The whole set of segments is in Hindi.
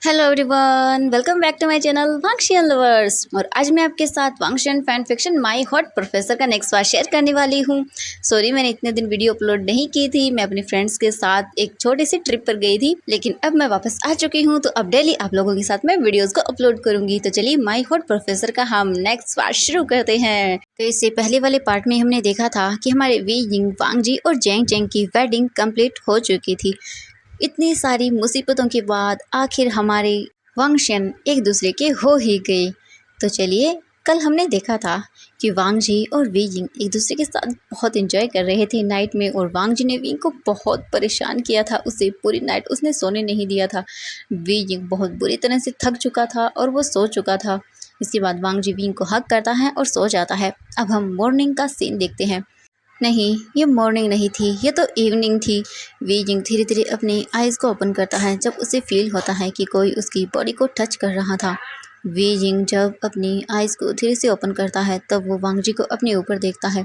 Hello everyone, welcome back to my channel Wangxian lovers. और आज मैं आपके साथ Wangxian fan fiction my hot professor का नेक्स्ट पार्ट शेयर करने वाली हूँ। सॉरी, मैंने इतने दिन वीडियो अपलोड नहीं की थी। मैं अपनी फ्रेंड्स के साथ एक छोटी सी ट्रिप पर गई थी, लेकिन अब मैं वापस आ चुकी हूँ, तो अब डेली आप लोगों के साथ मैं वीडियोज़ को अपलोड करूँगी। तो चलिए माय हॉट प्रोफेसर का हम नेक्स्ट पार्ट शुरू करते हैं। तो इससे पहले वाले पार्ट में हमने देखा था कि हमारे वी यिंग, वांग जी और जेंग जेंग की वेडिंग कंप्लीट हो चुकी थी। इतनी सारी मुसीबतों के बाद आखिर हमारे वांगशन एक दूसरे के हो ही गए। तो चलिए, कल हमने देखा था कि वांग जी और वी जिंग एक दूसरे के साथ बहुत एंजॉय कर रहे थे नाइट में, और वांग जी ने वी को बहुत परेशान किया था। उसे पूरी नाइट उसने सोने नहीं दिया था। वी जिंग बहुत बुरी तरह से थक चुका था और वो सो चुका था। इसके बाद वांग जी वी को हक करता है और सो जाता है। अब हम मॉर्निंग का सीन देखते हैं। नहीं, ये मॉर्निंग नहीं थी, ये तो इवनिंग थी। वी जिंग धीरे धीरे अपनी आइज़ को ओपन करता है जब उसे फील होता है कि कोई उसकी बॉडी को टच कर रहा था। वी जिंग जब अपनी आइज़ को धीरे से ओपन करता है तब वो वांग जी को अपने ऊपर देखता है।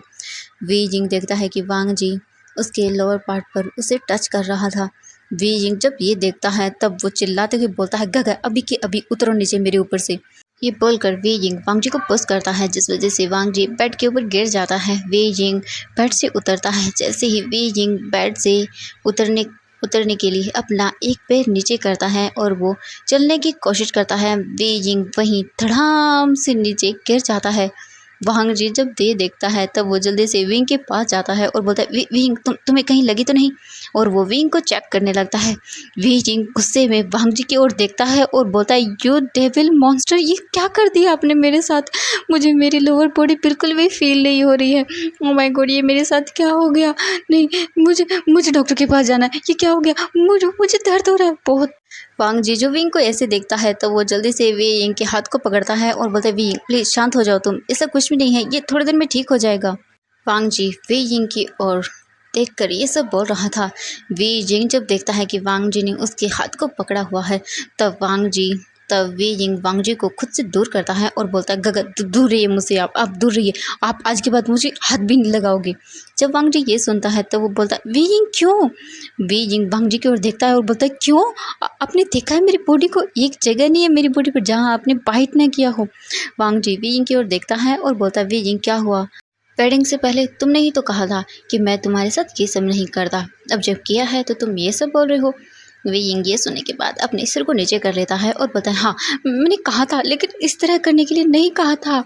वी जिंग देखता है कि वांग जी उसके लोअर पार्ट पर उसे टच कर रहा था। वी जिंग जब ये देखता है तब वो चिल्लाते हुए बोलता है, गगा अभी के अभी उतरो नीचे मेरे ऊपर से। ये बोलकर वी जिंग वांग जी को पुश करता है, जिस वजह से वांग जी बेड के ऊपर गिर जाता है। वी जिंग बेड से उतरता है। जैसे ही वी जिंग बेड से उतरने उतरने के लिए अपना एक पैर नीचे करता है और वो चलने की कोशिश करता है, वी जिंग वहीं धड़ाम से नीचे गिर जाता है। वांग जी जब ये देखता है तब वो जल्दी से विंग के पास जाता है और बोलता है, विंग तुम्हें कहीं लगी तो नहीं? और वो विंग को चेक करने लगता है। वी जिंग गुस्से में वांग जी की ओर देखता है और बोलता है, यू डेविल मॉन्स्टर, ये क्या कर दिया आपने मेरे साथ? मुझे मेरी लोअर बॉडी बिल्कुल भी फील नहीं हो रही है। ओ माय गॉड, ये मेरे साथ क्या हो गया? नहीं, मुझे मुझे डॉक्टर के पास जाना है। ये क्या हो गया? मुझे दर्द हो रहा है बहुत। वांग जी जो विंग को ऐसे देखता है तो वो जल्दी से विंग के हाथ को पकड़ता है और बोलता है, विंग प्लीज शांत हो जाओ तुम, ऐसा कुछ भी नहीं है, ये थोड़ी देर में ठीक हो जाएगा। वांग जी वी यिंग की ओर देखकर ये सब बोल रहा था। वी यिंग जब देखता है कि वांग जी ने उसके हाथ को पकड़ा हुआ है तब वी यिंग वांग जी को खुद से दूर करता है और बोलता है, गगन दूर रहिए मुझसे, आप दूर रहिए, आप आज के बाद मुझे हाथ भी नहीं लगाओगे। जब वांग जी ये सुनता है तो वो बोलता है, वी यिंग क्यों? वी यिंग वांग जी की ओर देखता है और बोलता है, क्यों? आपने देखा है मेरी बॉडी को? एक जगह नहीं है मेरी बॉडी पर जहाँ आपने बाइट ना किया हो। वांग जी वी यिंग की ओर देखता है और बोलता है, वी यिंग क्या हुआ? वेडिंग से पहले तुमने ही तो कहा था कि मैं तुम्हारे साथ ये सब नहीं करता, अब जब किया है तो तुम ये सब बोल रहे हो। वे यिंग ये सुनने के बाद अपने सिर को नीचे कर लेता है और बोलता है, हाँ मैंने कहा था, लेकिन इस तरह करने के लिए नहीं कहा था।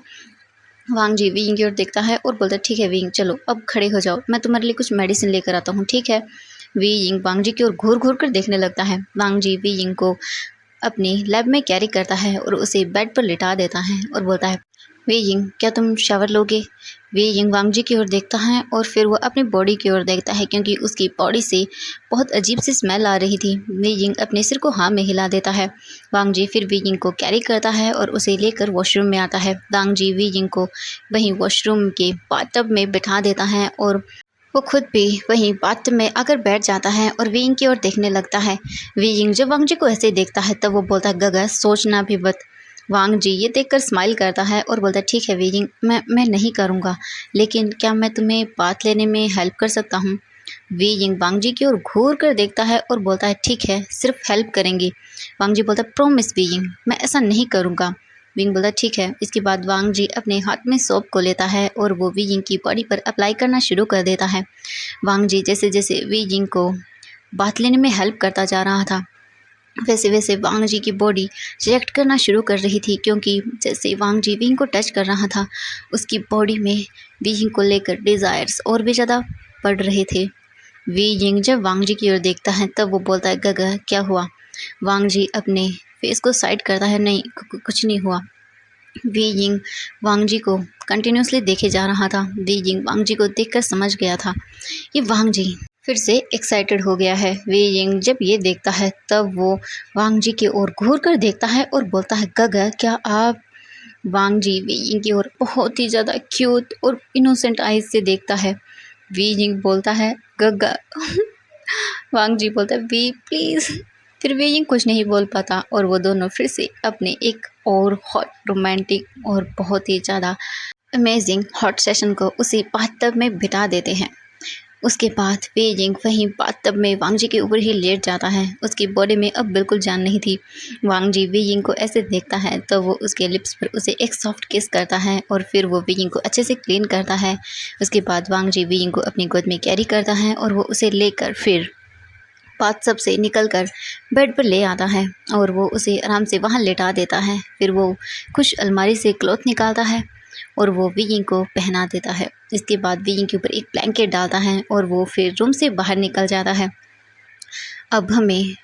वांग जी वी यिंग की ओर देखता है और बोलता है, ठीक है वी यिंग, चलो अब खड़े हो जाओ, मैं तुम्हारे लिए कुछ मेडिसिन लेकर आता हूँ, ठीक है? वी यिंग वांग जी की ओर घूर घूर कर देखने लगता है। वांग जी वी यिंग को अपनी लैब में कैरी करता है और उसे बेड पर लिटा देता है और बोलता है, वे यिंग क्या तुम शावर लोगे? वे यिंग वांग जी की ओर देखता है और फिर वो अपनी बॉडी की ओर देखता है, क्योंकि उसकी बॉडी से बहुत अजीब सी स्मेल आ रही थी। वे यिंग अपने सिर को हाँ में हिला देता है। वांग जी फिर वे यिंग को कैरी करता है और उसे लेकर वॉशरूम में आता है। वांग जी वे यिंग को वहीं वॉशरूम के बाथटब में बिठा देता है और वो खुद भी वहीं बाथ में आकर बैठ जाता है और विंग की ओर देखने लगता है। विंग जब वांग जी को ऐसे देखता है तब वो बोलता है, गगा सोचना भी मत। वांग जी ये देखकर स्माइल करता है और बोलता है, ठीक है विंग, मैं नहीं करूँगा, लेकिन क्या मैं तुम्हें बात लेने में हेल्प कर सकता हूँ? विंग वांग जी की ओर घूर कर देखता है और बोलता है, ठीक है, सिर्फ हेल्प करेंगे। वांग जी बोलता है, प्रॉमिस विंग, मैं ऐसा नहीं करूँगा। विंग बोलता ठीक है। इसके बाद वांग जी अपने हाथ में सोप को लेता है और वो वी यिंग की बॉडी पर अप्लाई करना शुरू कर देता है। वांग जी जैसे जैसे वी यिंग को बात लेने में हेल्प करता जा रहा था, वैसे वैसे वांग जी की बॉडी रिएक्ट करना शुरू कर रही थी, क्योंकि जैसे वांग जी वी यिंग को टच कर रहा था उसकी बॉडी में वी यिंग को लेकर डिज़ायर्स और भी ज़्यादा बढ़ रहे थे। वी यिंग जब वांग जी की ओर देखता है तब वो बोलता है, गगा क्या हुआ? वांग जी अपने फेस को साइड करता है, नहीं कुछ नहीं हुआ। वी यिंग वांग जी को कंटिन्यूसली देखे जा रहा था। वी यिंग वांग जी को देखकर समझ गया था ये वांग जी फिर से एक्साइटेड हो गया है। वी यिंग जब ये देखता है तब वो वांग जी की ओर घूर कर देखता है और बोलता है, गगा क्या आप? वांग जी वी यिंग की ओर बहुत ही ज़्यादा क्यूट और इनोसेंट आइज से देखता है। वी यिंग बोलता है, गगा वांग जी बोलता है, वी प्लीज़। फिर वे यिंग कुछ नहीं बोल पाता और वो दोनों फिर से अपने एक और हॉट रोमांटिक और बहुत ही ज़्यादा अमेजिंग हॉट सेशन को उसी बाथटब में बिता देते हैं। उसके बाद वे जिंग वहीं बाथटब में वांग जी के ऊपर ही लेट जाता है। उसकी बॉडी में अब बिल्कुल जान नहीं थी। वांग जी वे जिंग को ऐसे देखता है तो वो उसके लिप्स पर उसे एक सॉफ्ट किस करता है और फिर वो वे जिंग को अच्छे से क्लीन करता है। उसके बाद वांग जी वे जिंग को अपनी गोद में कैरी करता है और वो उसे लेकर फिर बाथटब से निकल कर बेड पर ले आता है और वो उसे आराम से वहाँ लेटा देता है। फिर वो कुछ अलमारी से क्लॉथ निकालता है और वो वी को पहना देता है। इसके बाद वी के ऊपर एक ब्लैंकेट डालता है और वो फिर रूम से बाहर निकल जाता है। अब हमें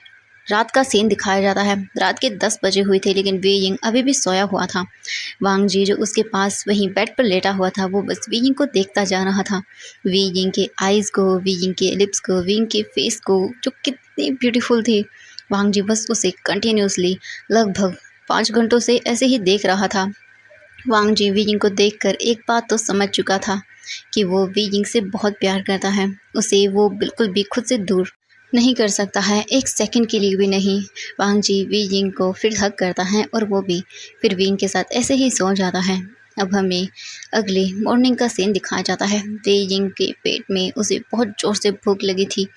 रात का सीन दिखाया जाता है। रात के 10 बजे हुए थे लेकिन वे यिंग अभी भी सोया हुआ था। वांग जी जो उसके पास वहीं बेड पर लेटा हुआ था वो बस वी यिंग को देखता जा रहा था। वी यिंग के आइज़ को, वी यिंग के लिप्स को, वी यिंग के फेस को जो कितने ब्यूटीफुल थे। वांग जी बस उसे कंटिन्यूसली लगभग 5 घंटों से ऐसे ही देख रहा था। वांग जी वी यिंग को देखकर एक बात तो समझ चुका था कि वो वी यिंग से बहुत प्यार करता है। उसे वो बिल्कुल भी खुद से दूर नहीं कर सकता है, एक सेकंड के लिए भी नहीं। वांग जी वी यिंग को फिर हग करता है और वो भी फिर वी यिंग के साथ ऐसे ही सो जाता है। अब हमें अगले मॉर्निंग का सीन दिखाया जाता है। वी यिंग के पेट में उसे बहुत ज़ोर से भूख लगी थी।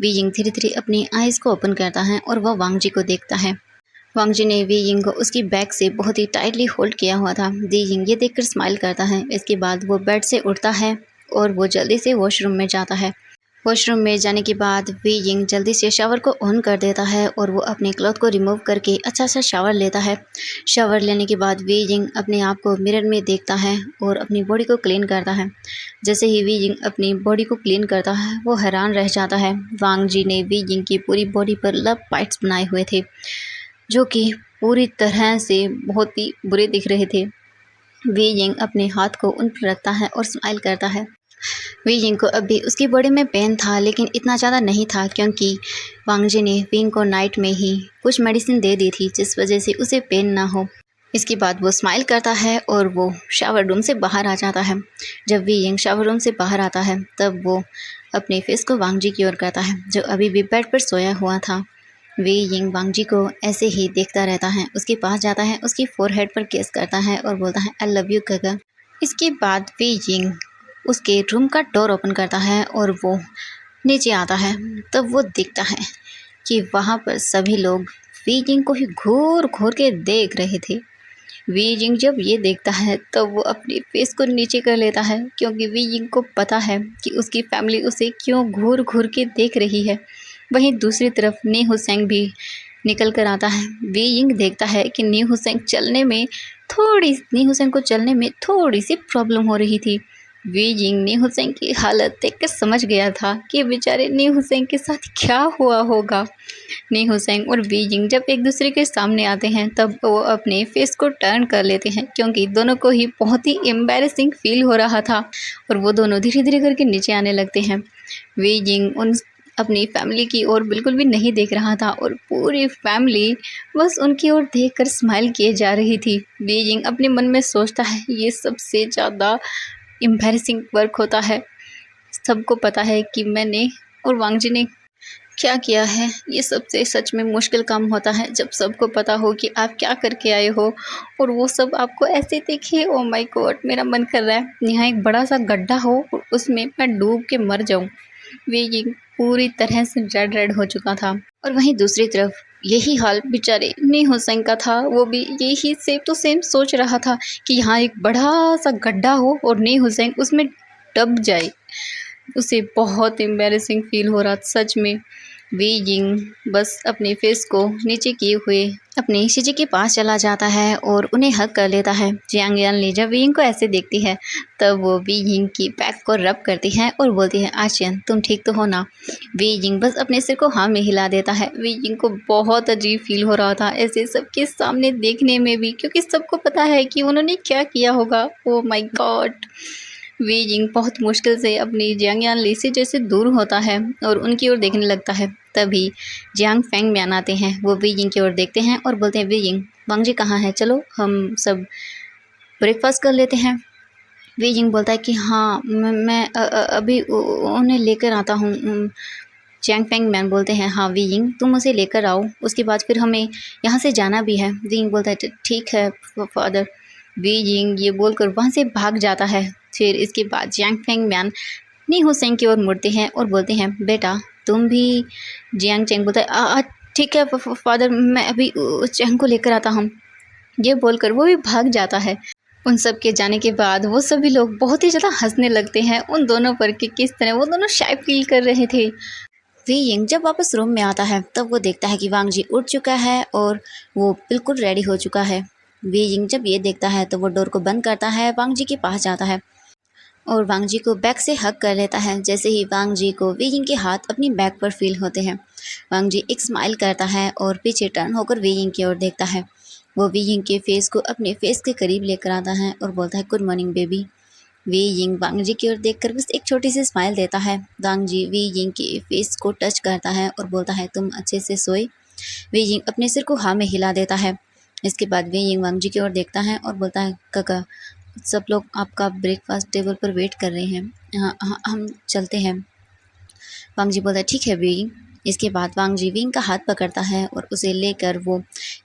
वी यिंग धीरे धीरे अपनी आइज़ को ओपन करता है और वह वांग जी को देखता है। वांग जी ने वी यिंग को उसकी बैक से बहुत ही टाइटली होल्ड किया हुआ था। वी यिंग ये देखकर स्माइल करता है। इसके बाद वो बेड से उठता है और वो जल्दी से वॉशरूम में जाता है। वॉशरूम में जाने के बाद वी यिंग जल्दी से शावर को ऑन कर देता है और वो अपने क्लॉथ को रिमूव करके अच्छा सा शावर लेता है। शावर लेने के बाद वी यिंग अपने आप को मिरर में देखता है और अपनी बॉडी को क्लीन करता है। जैसे ही वी यिंग अपनी बॉडी को क्लीन करता है वो हैरान रह जाता है। वांग जी ने वी यिंग की पूरी बॉडी पर लव बाइट्स बनाए हुए थे जो कि पूरी तरह से बहुत ही बुरे दिख रहे थे। वी यिंग अपने हाथ को उन पर रखता है और स्माइल करता है। वी यिंग को अभी उसकी बॉडी में पेन था लेकिन इतना ज़्यादा नहीं था क्योंकि वांग जी ने वी यिंग को नाइट में ही कुछ मेडिसिन दे दी थी जिस वजह से उसे पेन ना हो। इसके बाद वो स्माइल करता है और वो शावर रूम से बाहर आ जाता है। जब वी यिंग शावर रूम से बाहर आता है तब वो अपने फेस को वांग जी की ओर करता है जो अभी भी बेड पर सोया हुआ था। वी यिंग वांग जी को ऐसे ही देखता रहता है। उसके पास जाता है, उसकी फोरहेड पर किस करता है और बोलता है आई लव यू गगा। इसके बाद वी यिंग उसके रूम का डोर ओपन करता है और वो नीचे आता है। तब वो देखता है कि वहाँ पर सभी लोग वी यिंग को ही घूर घूर के देख रहे थे। वी यिंग जब ये देखता है तब वो अपने फेस को नीचे कर लेता है क्योंकि वी यिंग को पता है कि उसकी फैमिली उसे क्यों घूर घूर के देख रही है। वहीं दूसरी तरफ नी हुसैंग भी निकल कर आता है। वी यिंग देखता है कि नी हुसैंग को चलने में थोड़ी सी प्रॉब्लम हो रही थी। वी यिंग नी हुसैंग की हालत देखकर समझ गया था कि बेचारे नी हुसैंग के साथ क्या हुआ होगा। नी हुसैंग और वी यिंग जब एक दूसरे के सामने आते हैं तब वो अपने फेस को टर्न कर लेते हैं क्योंकि दोनों को ही बहुत ही एम्बैरेसिंग फील हो रहा था और वो दोनों धीरे धीरे करके नीचे आने लगते हैं। वी यिंग उन अपनी फैमिली की ओर बिल्कुल भी नहीं देख रहा था और पूरी फैमिली बस उनकी ओर देखकर स्माइल किए जा रही थी। वी यिंग अपने मन में सोचता है ये सबसे ज़्यादा एम्बैरेसिंग वर्क होता है। सबको पता है कि मैंने और वांग जी ने क्या किया है। ये सबसे सच में मुश्किल काम होता है जब सबको पता हो कि आप क्या करके आए हो और वो सब आपको ऐसे देखे। ओ माय गॉड, मेरा मन कर रहा है यहाँ एक बड़ा सा गड्ढा हो और उसमें मैं डूब के मर जाऊँ। ये पूरी तरह से रेड हो चुका था और वहीं दूसरी तरफ यही हाल बेचारे नी हुसैन का था। वो भी यही सेम टू सेम सोच रहा था कि यहाँ एक बड़ा सा गड्ढा हो और नी हुसैन उसमें डूब जाए। उसे बहुत एम्बैरेसिंग फील हो रहा था सच में। वी यिंग बस अपने फेस को नीचे किए हुए अपने शिजी के पास चला जाता है और उन्हें हग कर लेता है। जियांग यानली जब वी यिंग को ऐसे देखती है तब वो वी यिंग की बैक को रब करती है और बोलती है आशियन तुम ठीक तो हो ना। वी यिंग बस अपने सिर को हाँ में हिला देता है। वी यिंग को बहुत अजीब फील हो रहा था ऐसे सबके सामने देखने में भी क्योंकि सबको पता है कि उन्होंने क्या किया होगा। Oh my God. वी यिंग बहुत मुश्किल से अपनी जियांग यानली से जैसे दूर होता है और उनकी ओर देखने लगता है। तभी जियांग फेंग म्यान आते हैं। वो वी यिंग की ओर देखते हैं और बोलते हैं वी यिंग वांग जी कहाँ है, चलो हम सब ब्रेकफास्ट कर लेते हैं। वी यिंग बोलता है कि हाँ मैं अभी उन्हें लेकर आता हूँ। जियांग फेंग म्यान बोलते हैं हाँ वी यिंग तुम उसे लेकर आओ, उसके बाद फिर हमें यहाँ से जाना भी है। वी यिंग बोलता है ठीक है फादर। वी यिंग ये बोलकर वहाँ से भाग जाता है। फिर इसके बाद जियांग फेंग म्यान नी हुसैन की ओर मुड़ते हैं और बोलते हैं, बेटा तुम भी। जियांग चेंग बोलता है, ठीक है फादर, मैं अभी चेंग को लेकर आता हूँ। ये बोलकर वो भी भाग जाता है। उन सब के जाने के बाद वो सभी लोग बहुत ही ज़्यादा हंसने लगते हैं उन दोनों पर कि किस तरह वो दोनों शाय फील कर रहे थे। वी यिंग जब वापस रूम में आता है तब वो देखता है कि वांग जी उठ चुका है और वो बिल्कुल रेडी हो चुका है। वी यिंग जब ये देखता है तो वो डोर को बंद करता है, वांग जी के पास जाता है और वांग जी को बैक से हग कर लेता है। जैसे ही वांग जी को वी यिंग के हाथ अपनी बैक पर फील होते हैं, वांग जी एक स्माइल करता है और पीछे टर्न होकर वी यिंग की ओर देखता है। वो वी यिंग के फेस को अपने फेस के करीब लेकर आता है और बोलता है, good morning baby. Wei Ying Wang ji की ओर देखकर बस एक छोटी सी स्माइल देता है। वांग जी वी यिंग के फेस को टच करता है और बोलता है, तुम अच्छे से सोए। वी यिंग अपने सिर को हाँ में हिला देता है। इसके बाद वी यिंग वांग जी की ओर देखता है और बोलता है, काका सब लोग आपका ब्रेकफास्ट टेबल पर वेट कर रहे हैं, हाँ हाँ हम चलते हैं। वांग जी बोलता है, ठीक है वी। इसके बाद वांग जी विंग का हाथ पकड़ता है और उसे लेकर वो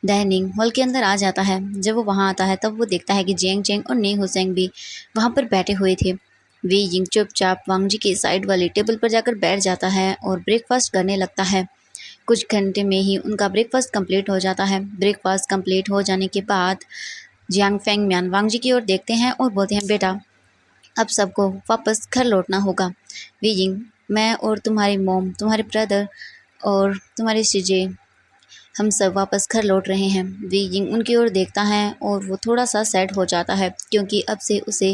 डाइनिंग हॉल के अंदर आ जाता है। जब वो वहाँ आता है तब वो देखता है कि जियांग चेंग और नी हुसैन भी वहाँ पर बैठे हुए थे। वी यिंग चुपचाप वांग जी के साइड वाली टेबल पर जाकर बैठ जाता है और ब्रेकफास्ट करने लगता है। कुछ घंटे में ही उनका ब्रेकफास्ट कंप्लीट हो जाता है। ब्रेकफास्ट कंप्लीट हो जाने के बाद जियांग फेंग म्यान वांग जी की ओर देखते हैं और बोलते हैं, बेटा अब सबको वापस घर लौटना होगा। वी यिंग, मैं और तुम्हारी मॉम, तुम्हारे ब्रदर और तुम्हारे सीजे, हम सब वापस घर लौट रहे हैं। वी यिंग उनकी ओर देखता है और वो थोड़ा सा सैड हो जाता है क्योंकि अब से उसे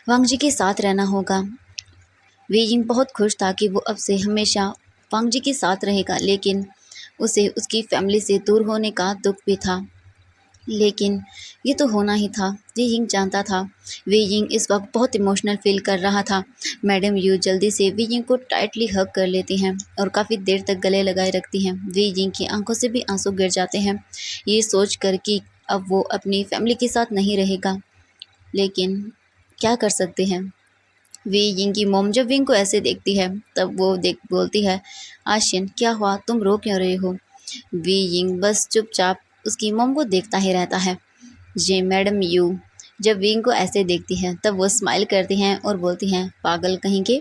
वांग जी के साथ रहना होगा। वी यिंग बहुत खुश था कि वो अब से हमेशा वांग जी के साथ रहेगा, लेकिन उसे उसकी फैमिली से दूर होने का दुख भी था। लेकिन ये तो होना ही था। वी यिंग जानता था। वी यिंग इस वक्त बहुत इमोशनल फील कर रहा था। मैडम यू जल्दी से वी यिंग को टाइटली हग कर लेती हैं और काफ़ी देर तक गले लगाए रखती हैं। वी यिंग की आंखों से भी आंसू गिर जाते हैं, ये सोच कर कि अब वो अपनी फैमिली के साथ नहीं रहेगा। लेकिन क्या कर सकते हैं। वी यिंग की मोम जब विंग को ऐसे देखती है तब वो देख बोलती है, आशियन क्या हुआ, तुम रो क्यों रहे हो। वी यिंग बस चुपचाप उसकी मोम को देखता ही रहता है। जे मैडम यू जब विंग को ऐसे देखती हैं तब वो स्माइल करती हैं और बोलती हैं, पागल कहीं के,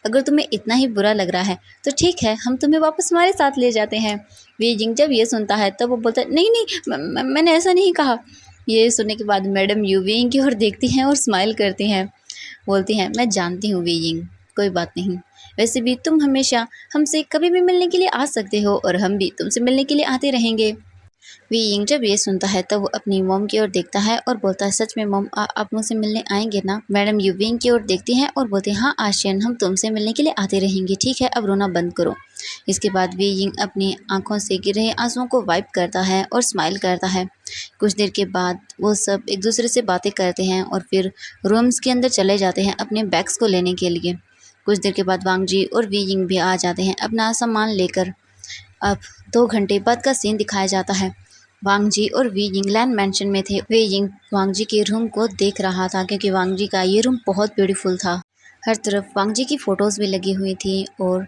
अगर तुम्हें इतना ही बुरा लग रहा है तो ठीक है, हम तुम्हें वापस हमारे साथ ले जाते हैं। वी जिंग जब ये सुनता है तब वो बोलता है, नहीं नहीं मैंने ऐसा नहीं कहा। ये सुनने के बाद मैडम यू विंग की ओर देखती हैं और स्माइल करती हैं, बोलती हैं, मैं जानती हूँ वी यिंग, कोई बात नहीं। वैसे भी तुम हमेशा हमसे कभी भी मिलने के लिए आ सकते हो और हम भी तुमसे मिलने के लिए आते रहेंगे। वी यिंग जब ये सुनता है तब वो अपनी मॉम की ओर देखता है और बोलता है, सच में मॉम आप मुझसे मिलने आएंगे ना। मैडम यू विंग की ओर देखती हैं और बोलते हैं, हाँ आशियन, हम तुमसे मिलने के लिए आते रहेंगे, ठीक है अब रोना बंद करो। इसके बाद वी यिंग अपनी आंखों से गिर रहे आंसुओं को वाइप करता है और स्माइल करता है। कुछ देर के बाद वो सब एक दूसरे से बातें करते हैं और फिर रूम्स के अंदर चले जाते हैं अपने बैग्स को लेने के लिए। कुछ देर के बाद वांग जी और वी यिंग भी आ जाते हैं अपना सामान लेकर। अब 2 घंटे बाद का सीन दिखाया जाता है। वांग जी और वी यिंगलैंड मैंशन में थे। वे यिंग वांग जी के रूम को देख रहा था क्योंकि वांग जी का ये रूम बहुत ब्यूटीफुल था। हर तरफ वांग जी की फ़ोटोज़ भी लगी हुई थी और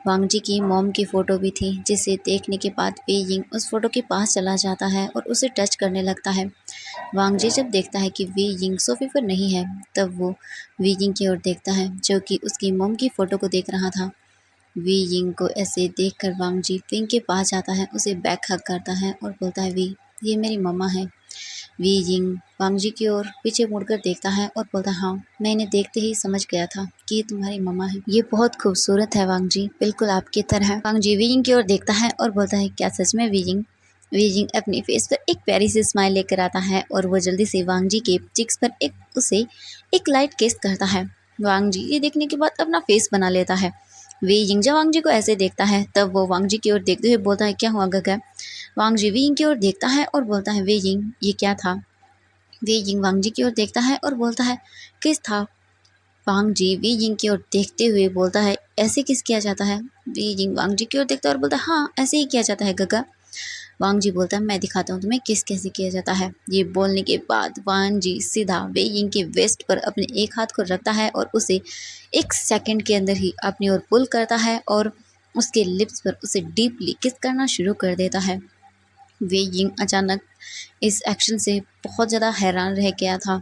वांग जी की मॉम की फ़ोटो भी थी, जिसे देखने के बाद वे यिंग उस फ़ोटो के पास चला जाता है और उसे टच करने लगता है। वांग जी जब देखता है कि वी यिंग सोफे पर नहीं है तब वो वी यिंग की ओर देखता है जो कि उसकी मॉम की फ़ोटो को देख रहा था। वी यिंग को ऐसे देखकर वांग जी विंग के पास जाता है, उसे बैक हग करता है और बोलता है, वी ये मेरी मम्मा है। वी यिंग वांग जी की ओर पीछे मुड़कर देखता है और बोलता है, हाँ मैं इन्हें देखते ही समझ गया था कि ये तुम्हारी मम्मा है, ये बहुत खूबसूरत है वांग जी, बिल्कुल आपकी तरह। वांग जी वी यिंग की ओर देखता है और बोलता है, क्या सच में वी यिंग। वी यिंग अपनी फेस पर एक प्यारी सी स्माइल लेकर आता है और वो जल्दी से वांग जी के चिक्स पर उसे एक लाइट किस करता है। वांग जी ये देखने के बाद अपना फेस बना लेता है। वी यिंग जब वांग जी को ऐसे देखता है तब वो वांग जी की ओर देखते हुए बोलता है, क्या हुआ गगा। वांग जी वी यिंग की ओर देखता है और बोलता है, वी यिंग ये क्या था। वी यिंग वांग जी की ओर देखता है और बोलता है, किस था। वांग जी वी यिंग की ओर देखते हुए बोलता है, ऐसे किस किया जाता है। वी यिंग वांग जी की ओर देखता है और बोलता है, हाँ ऐसे ही किया जाता है गगा। वांग जी बोलता है, मैं दिखाता हूँ तुम्हें किस कैसे किया जाता है। ये बोलने के बाद वांग जी सीधा वे यिंग के वेस्ट पर अपने एक हाथ को रखता है और उसे 1 सेकंड के अंदर ही अपनी ओर पुल करता है और उसके लिप्स पर उसे डीपली किस करना शुरू कर देता है। वे यिंग अचानक इस एक्शन से बहुत ज़्यादा हैरान रह गया था।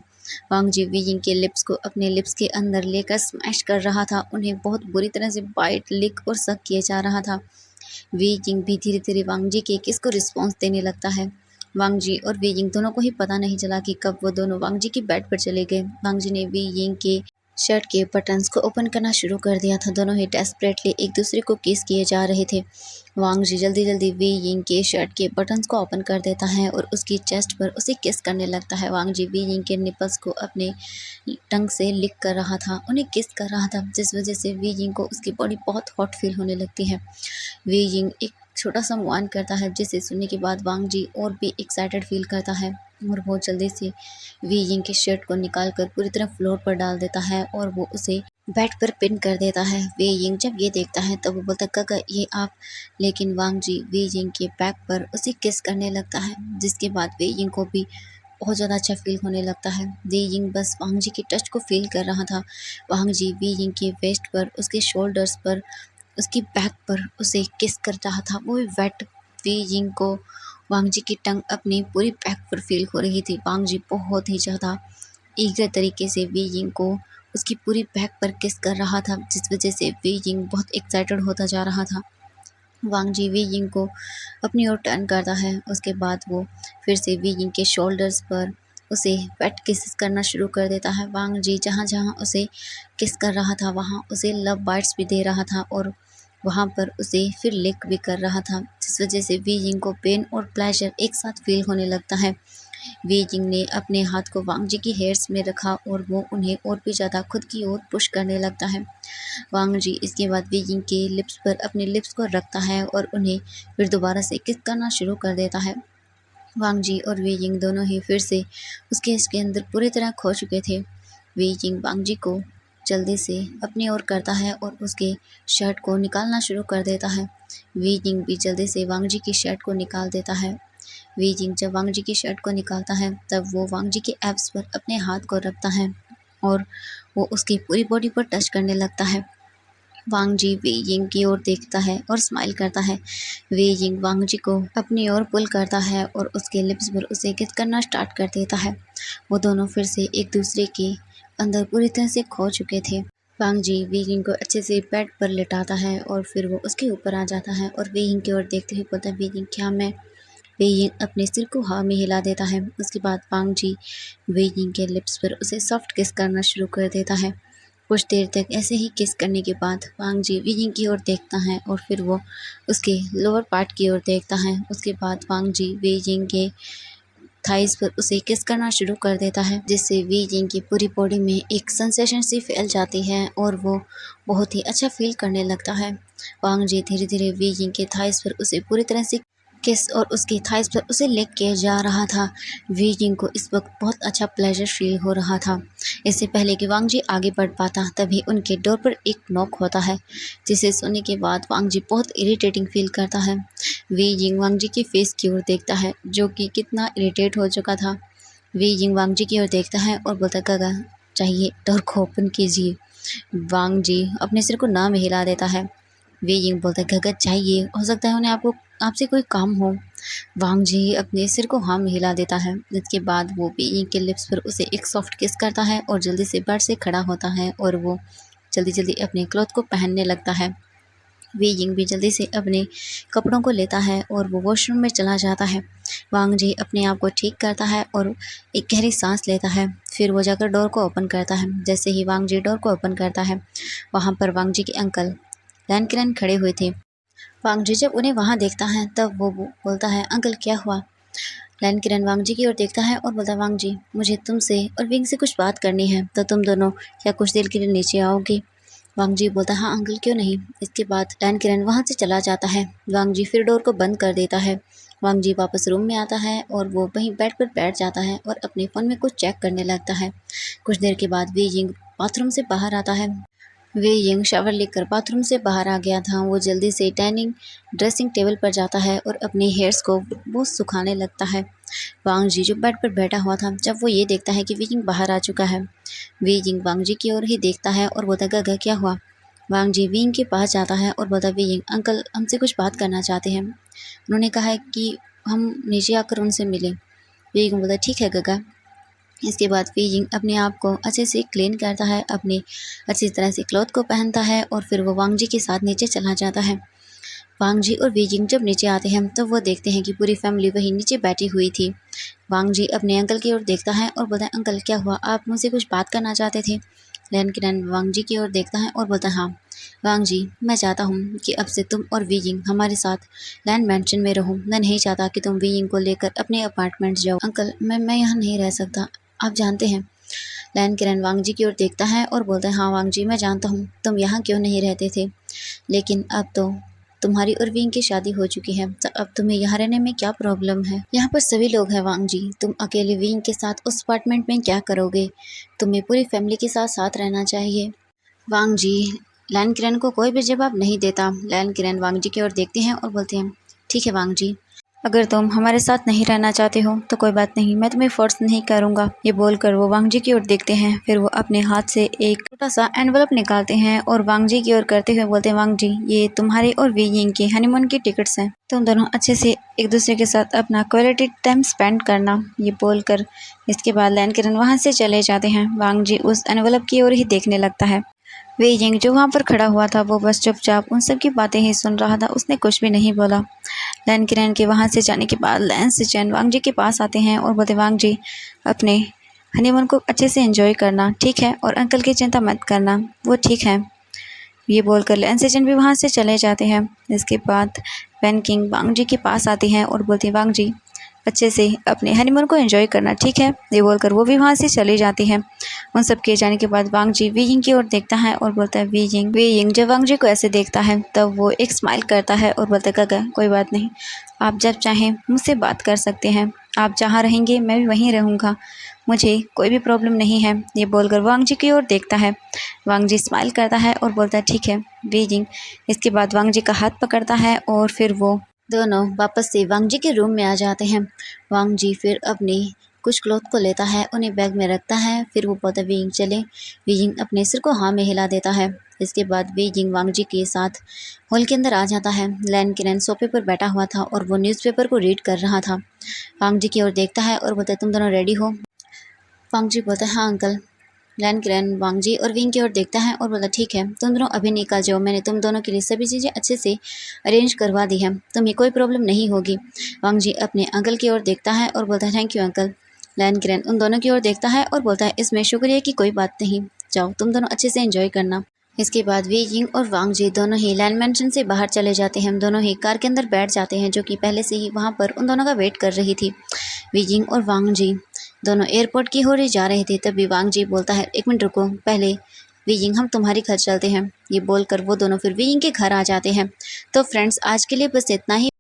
वांग जी वीइंग के लिप्स को अपने लिप्स के अंदर लेकर स्मैश कर रहा था। उन्हें बहुत बुरी तरह से बाइट, लिक और सक किया जा रहा था। वीइंग भी धीरे धीरे वांग जी के किस को रिस्पॉन्स देने लगता है। वांग जी और वीइंग दोनों को ही पता नहीं चला कि कब वो दोनों वांग जी की बेड पर चले गए। वांग जी ने वीइंग के शर्ट के बटन्स को ओपन करना शुरू कर दिया था। दोनों ही डेस्परेटली एक दूसरे को किस किए जा रहे थे। वांग जी जल्दी जल्दी वीइंग के शर्ट के बटन्स को ओपन कर देता है और उसकी चेस्ट पर उसे किस करने लगता है। वांग जी वीइंग के निपल्स को अपने टंग से लिक कर रहा था, उन्हें किस कर रहा था, जिस वजह से वीइंग को उसकी बॉडी बहुत हॉट फील होने लगती है। वीइंग एक छोटा सा मुआन करता है, जिसे सुनने के बाद वांग जी और भी एक्साइटेड फील करता है और बहुत जल्दी से वीइंग के शर्ट को निकालकर पूरी तरह फ्लोर पर डाल देता है और वो उसे बेड पर पिन कर देता है। वीइंग जब ये देखता है तब वो बोलता है, काका ये आप। लेकिन वांग जी वीइंग के बैक पर उसे किस करने लगता है, जिसके बाद वीइंग को भी बहुत ज़्यादा अच्छा फील होने लगता है। वीइंग बस वांग जी के टच को फील कर रहा था। वांग जी वीइंग के वेस्ट पर, उसके शोल्डर्स पर, उसकी बैक पर उसे किस कर रहा था, वो भी वेट। वीइंग को वांग जी की टंग अपनी पूरी बैक पर फील हो रही थी। वांग जी बहुत ही ज़्यादा ईगर तरीके से वीइंग को उसकी पूरी बैक पर किस कर रहा था, जिस वजह से वीइंग बहुत एक्साइटेड होता जा रहा था। वांग जी वीइंग को अपनी ओर टर्न करता है। उसके बाद वो फिर से वीइंग के शोल्डर्स पर उसे वेट किसेस करना शुरू कर देता है। वांग जी जहाँ जहाँ उसे किस कर रहा था वहाँ उसे लव बाइट्स भी दे रहा था और वहाँ पर उसे फिर लिक भी कर रहा था, जिस वजह से वीइंग को पेन और प्लेजर एक साथ फील होने लगता है। वीइंग ने अपने हाथ को वांग जी की हेयर्स में रखा और वो उन्हें और भी ज़्यादा खुद की ओर पुश करने लगता है। वांग जी इसके बाद वीइंग के लिप्स पर अपने लिप्स को रखता है और उन्हें फिर दोबारा से किस करना शुरू कर देता है। वांग जी और वीइंग दोनों ही फिर से उसके इसके अंदर पूरी तरह खो चुके थे। वीइंग वांग जी को जल्दी से अपनी ओर करता है और उसके शर्ट को निकालना शुरू कर देता है। वीइंग भी जल्दी से वांग जी की शर्ट को निकाल देता है। वीइंग जब वांग जी की शर्ट को निकालता है तब वो वांग जी के एब्स पर अपने हाथ को रखता है और वो उसकी पूरी बॉडी पर टच करने लगता है। वांग जी वीइंग की ओर देखता है और स्माइल करता है। वीइंग वांग जी को अपनी ओर पुल करता है और उसके लिप्स पर उसे किस करना स्टार्ट कर देता है। वो दोनों फिर से एक दूसरे के अंदर पूरी तरह से खो चुके थे। वांग जी वीइंग को अच्छे से बेड पर लेटाता है और फिर वो उसके ऊपर आ जाता है और वीइंग की ओर देखते हुए बोलता है, वीइंग क्या मैं। वीइंग अपने सिर को हवा में हिला देता है। उसके बाद वांग जी वीइंग के लिप्स पर उसे सॉफ्ट किस करना शुरू कर देता है। कुछ देर तक ऐसे ही किस करने के बाद वांग जी वीइंग की ओर देखता है और फिर वो उसके लोअर पार्ट की ओर देखता है। उसके बाद वांग जी वीइंग के थाइस पर उसे किस करना शुरू कर देता है, जिससे वीइंग की पूरी बॉडी में एक सेंसेशन सी फैल जाती है और वो बहुत ही अच्छा फील करने लगता है। वांग जी धीरे धीरे वीइंग के थाइस पर उसे पूरी तरह से किस और उसकी थाइस पर उसे लिक किया जा रहा था। वीइंग को इस वक्त बहुत अच्छा प्लेजर फील हो रहा था। इससे पहले कि वांग जी आगे बढ़ पाता तभी उनके डोर पर एक नॉक होता है, जिसे सुनने के बाद वांग जी बहुत इरिटेटिंग फील करता है। वीइंग वांग जी के फेस की ओर देखता है, जो कि कितना इरिटेट हो चुका था। वीइंग वांग जी की ओर देखता है और बोलता है, काका चाहिए डोर को ओपन कीजिए। वांग जी अपने सिर को ना में हिला देता है। वीइंग बोलता है, काका चाहिए, हो सकता है उन्हें आपसे कोई काम हो। वांग जी अपने सिर को हाँ में हिला देता है। इसके बाद वो वीइंग के लिप्स पर उसे एक सॉफ्ट किस करता है और जल्दी से बेड से खड़ा होता है और वो जल्दी जल्दी अपने क्लॉथ को पहनने लगता है। वीइंग भी जल्दी से अपने कपड़ों को लेता है और वो वॉशरूम में चला जाता है। वांग जी अपने आप को ठीक करता है और एक गहरी सांस लेता है। फिर वो जाकर डोर को ओपन करता है। जैसे ही वांग जी डोर को ओपन करता है, वहाँ पर वांग जी के अंकल लैन किरण खड़े हुए थे। वांग जी जब उन्हें वहाँ देखता है तब वो बोलता है, अंकल क्या हुआ। लैन किरण वांग जी की ओर देखता है और बोलता है, वांग जी मुझे तुमसे और विंग से कुछ बात करनी है, तो तुम दोनों क्या कुछ देर के लिए नीचे आओगे। वांग जी बोलता है, हाँ अंकल क्यों नहीं। इसके बाद लैन किरण वहाँ से चला जाता है। वांग जी फिर डोर को बंद कर देता है। वांग जी वापस रूम में आता है और वो वहीं बेड पर बैठ जाता है और अपने फ़ोन में कुछ चेक करने लगता है। कुछ देर के बाद वीइंग बाथरूम से बाहर आता है। वीइंग शावर लेकर बाथरूम से बाहर आ गया था। वो जल्दी से ड्रेसिंग टेबल पर जाता है और अपने हेयर्स को वो सुखाने लगता है। वांग जी जो बेड पर बैठा हुआ था, जब वो ये देखता है कि वीइंग बाहर आ चुका है, वीइंग वांग जी की ओर ही देखता है और बोलता है, गगा क्या हुआ। वांग जी वीइंग के पास जाता है और बोलता है, वीइंग अंकल हमसे कुछ बात करना चाहते हैं, उन्होंने कहा है कि हम नीचे आकर उनसे मिलें। वीइंग बोलता है, ठीक है गगा। इसके बाद वीजिंग अपने आप को अच्छे से क्लीन करता है, अपनी अच्छी तरह से क्लॉथ को पहनता है और फिर वो वांग जी के साथ नीचे चला जाता है। वांग जी और वीजिंग जब नीचे आते हैं तो वो देखते हैं कि पूरी फैमिली वहीं नीचे बैठी हुई थी। वांग जी अपने अंकल की ओर देखता है और बोलता है, अंकल क्या हुआ, आप मुझसे कुछ बात करना चाहते थे। लैन किरण वांग जी की ओर देखता है और बोलता है, हाँ वांग जी, मैं चाहता हूँ कि अब से तुम और वीजिंग हमारे साथ लैंड मैंशन में रहो। मैं नहीं चाहता कि तुम वीजिंग को लेकर अपने अपार्टमेंट जाओ। अंकल मैं यहाँ नहीं रह सकता, आप जानते हैं। लैन किरण वांग जी की ओर देखता है और बोलता है, हाँ वांग जी, मैं जानता हूँ तुम यहाँ क्यों नहीं रहते थे, लेकिन अब तो तुम्हारी और विंग की शादी हो चुकी है, तो अब तुम्हें यहाँ रहने में क्या प्रॉब्लम है। यहाँ पर सभी लोग हैं वांग जी, तुम अकेले विंग के साथ उस अपार्टमेंट में क्या करोगे। तुम्हें पूरी फैमिली के साथ साथ रहना चाहिए। वांग जी लैन किरण को कोई भी जवाब नहीं देता। लैन किरण वांग जी की ओर देखते हैं और बोलते हैं, ठीक है वांग जी, अगर तुम हमारे साथ नहीं रहना चाहते हो तो कोई बात नहीं, मैं तुम्हें फोर्स नहीं करूंगा। ये बोलकर वो वांग जी की ओर देखते हैं, फिर वो अपने हाथ से एक छोटा सा एनवलप निकालते हैं और वांग जी की ओर करते हुए बोलते हैं, वांग जी, ये तुम्हारे और वीयिंग के हनीमून की टिकट्स हैं, तुम दोनों अच्छे से एक दूसरे के साथ अपना क्वालिटी टाइम स्पेंड करना। ये बोलकर इसके बाद लैन किरण वहाँ से चले जाते हैं। वांग जी उस एनवलप की ओर ही देखने लगता है। वीयिंग जो वहाँ पर खड़ा हुआ था वो बस चुपचाप उन सब की बातें ही सुन रहा था, उसने कुछ भी नहीं बोला। लैन किरण के वहाँ से जाने के बाद लैन सिचन वांग जी के पास आते हैं और बोलते, वांग जी, अपने हनीमून को अच्छे से एंजॉय करना, ठीक है, और अंकल की चिंता मत करना, वो ठीक है। ये बोलकर लैन सिचन भी वहाँ से चले जाते हैं। इसके बाद वैन किंग वांग जी के पास आती हैं और बोलती है, वांग जी, अच्छे से अपने हनीमून को एंजॉय करना, ठीक है। ये बोलकर वो भी वहाँ से चली जाती है। उन सब के जाने के बाद वांग जी वीयिंग की ओर देखता है और बोलता है, वीयिंग। वीयिंग जब वांग जी को ऐसे देखता है तब वो एक स्माइल करता है और बोलता है, काका कोई बात नहीं, आप जब चाहें मुझसे बात कर सकते हैं, आप जहाँ रहेंगे मैं भी वहीं रहूँगा, मुझे कोई भी प्रॉब्लम नहीं है। ये बोलकर वांग जी की ओर देखता है। वांग जी स्माइल करता है और बोलता है, ठीक है वीयिंग। इसके बाद वांग जी का हाथ पकड़ता है और फिर वो दोनों वापस से वांग जी के रूम में आ जाते हैं। वांग जी फिर अपनी कुछ क्लॉथ को लेता है, उन्हें बैग में रखता है, फिर वो बोलता है, वीयिंग चले। वीयिंग अपने सिर को हाँ में हिला देता है। इसके बाद वीयिंग वांग जी के साथ हॉल के अंदर आ जाता है। लैन किरण सोफे पर बैठा हुआ था और वो न्यूज़पेपर को रीड कर रहा था। वांग जी की ओर देखता है और बोलता है, तुम दोनों रेडी हो। वांग जी बोलता है, हाँ अंकल। लैन किरण वांग जी और विंग की ओर देखता है और बोलता, ठीक है, तुम दोनों अभी निकल जाओ, मैंने तुम दोनों के लिए सभी चीज़ें अच्छे से अरेंज करवा दी है, तुम्हें कोई प्रॉब्लम नहीं होगी। वांग जी अपने अंकल की ओर देखता है और बोलता है, थैंक यू अंकल। लैन किरण उन दोनों की ओर देखता है और बोलता है, इसमें शुक्रिया की कोई बात नहीं, जाओ तुम दोनों अच्छे से एंजॉय करना। इसके बाद वी यिंग और वांग जी दोनों ही लैंड मैंशन से बाहर चले जाते हैं। दोनों ही कार के अंदर बैठ जाते हैं, जो कि पहले से ही वहाँ पर उन दोनों का वेट कर रही थी। वी यिंग और वांग जी दोनों एयरपोर्ट की ओर जा रहे थे, तभी वांग जी बोलता है, एक मिनट रुको, पहले वी यिंग हम तुम्हारे घर चलते हैं। ये बोलकर वो दोनों फिर वी यिंग के घर आ जाते हैं। तो फ्रेंड्स, आज के लिए बस इतना ही।